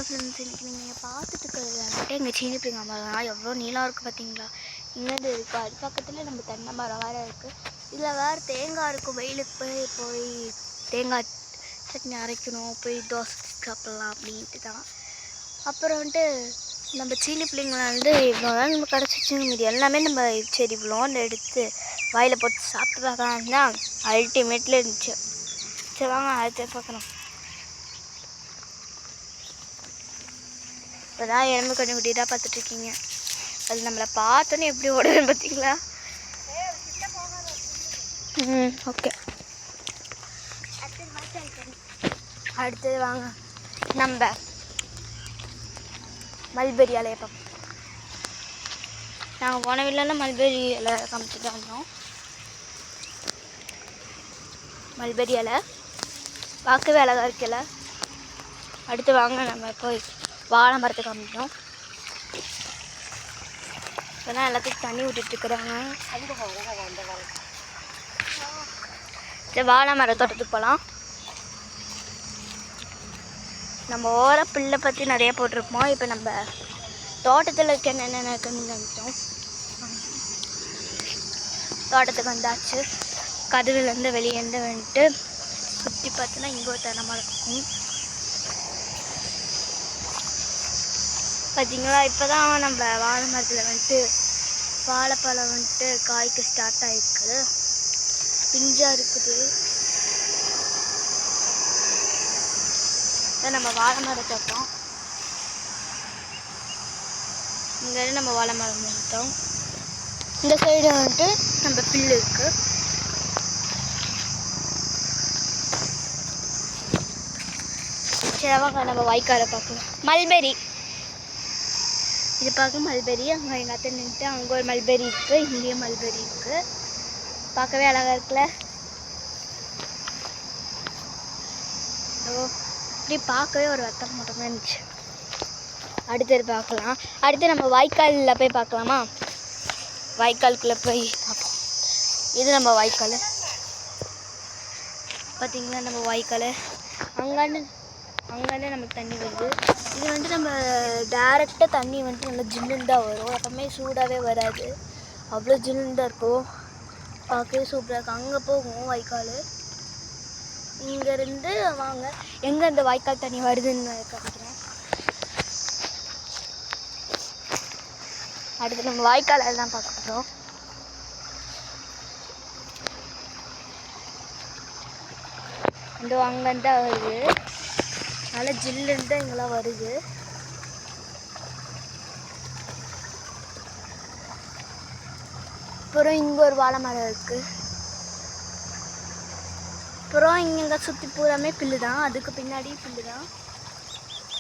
Friends, இன்றைக்கி நீங்கள் பார்த்துட்டு இருக்கிறது வந்துட்டு எங்கள் சீனி பிள்ளைங்க மரம் எவ்வளோ நீளம் இருக்குது பார்த்தீங்களா. இங்கேருந்து இருக்குது, அது பக்கத்தில் நம்ம தென்னை மரம் வேறு இருக்குது. இதில் வேறு தேங்காய் இருக்கும். வெயிலுக்கு போய் தேங்காய் சட்னி அரைக்கணும், போய் தோசை சாப்பிட்லாம் அப்படின்ட்டு தான். அப்புறம் வந்துட்டு நம்ம சீனி பிள்ளைங்களை வந்து இவ்வளோ நாள் நம்ம கிடச்சிச்சுங்க. இது எல்லாமே நம்ம சரி இவ்வளோன்னு எடுத்து வாயில் போட்டு சாப்பிட்டு பார்க்கலாம் தான் அல்டிமேட்டில் இருந்துச்சு. சரி வாங்க அடுத்து பார்க்கலாம். இப்போ தான் எலும்பு கொஞ்சம் குட்டி தான் பார்த்துட்ருக்கீங்க. அது நம்மளை பார்த்தோன்னே எப்படி ஓடுதுன்னு பார்த்தீங்களா. ஓகே, அடுத்தது வாங்க நம்ம மல்பெரி இலையை பார்ப்போம். நாங்கள் போன வீட்டில் மல்பெரி இலை காமிச்சிட்டு வந்தோம். மல்பெரி இலை பார்க்கவே அழகாக இருக்குல்ல. அடுத்து வாங்க நம்ம போய் வாழை மரத்தை காமிச்சோம். இப்போதான் எல்லாத்துக்கும் தண்ணி விட்டுட்டுருக்குறாங்க. சரி வாழை மர தோட்டத்துக்கு போகலாம். நம்ம ஓர பிள்ளை பற்றி நிறைய போட்டிருப்போம். இப்போ நம்ம தோட்டத்தில் இருக்க என்னென்ன இருக்குன்னு காமிச்சோம். தோட்டத்துக்கு வந்தாச்சு. கதவுலேருந்து வெளியேருந்து வந்துட்டு சுற்றி பார்த்தோன்னா இங்கே ஒரு தென்னை மரம் இருக்கும் பார்த்தீங்களா. இப்போ தான் நம்ம வாழை மரத்தில் வந்துட்டு வாழைப்பழம் வந்துட்டு காய்க்க ஸ்டார்ட் ஆகிருக்குது. பிஞ்சாக இருக்குது. இதான் நம்ம வாழை மரம் தோட்டம். இங்கேருந்து நம்ம வாழை மரம் வந்துட்டோம். இந்த சைடு வந்துட்டு நம்ம பில்லு இருக்குது. சரிவாங்க நம்ம வாய்க்காலை பார்க்கலாம். மல்பெரி இது பார்க்க மல்பெரி. அங்கே எங்கள் அத்தை நின்றுட்டு அங்கே ஒரு மல்பெரி இருக்குது, இங்கேயும் மல்பெரி இருக்குது. பார்க்கவே அழகாக இருக்குல்ல. ஓ இப்படி பார்க்கவே ஒரு வட்டம் மட்டுமே இருந்துச்சு. அடுத்தது பார்க்கலாம். அடுத்து நம்ம வாய்க்காலில் போய் பார்க்கலாமா. வாய்க்காலுக்குள்ளே போய் பார்ப்போம். இது நம்ம வாய்க்கால் பார்த்திங்களா. நம்ம வாய்க்கால் அங்கேருந்து நமக்கு தண்ணி வருது. இது வந்துட்டு நம்ம டேரெக்டாக தண்ணி வந்துட்டு நல்லா ஜில்லுன்னு தான் வரும். எப்பவுமே சூடாகவே வராது. அவ்வளோ ஜில்லுன்னு தான் இருக்கும். பார்க்கவே சூப்பராக இருக்கும். அங்கே போகும் வாய்க்கால். இங்கேருந்து வாங்க எங்கே இந்த வாய்க்கால் தண்ணி வருதுன்னு காமிக்கிறேன். அடுத்து நம்ம வாய்க்கால் தான் பார்க்க போகிறோம். இந்த அங்கேருந்து தான் வருது. நல்லா ஜில்லுன்னு தான் இங்கெல்லாம் வருது. அப்புறம் இங்கே ஒரு வாழை மரம் இருக்குது. அப்புறம் இங்கே சுற்றி பூராமே பில்லு தான். அதுக்கு பின்னாடி பில்லு தான்.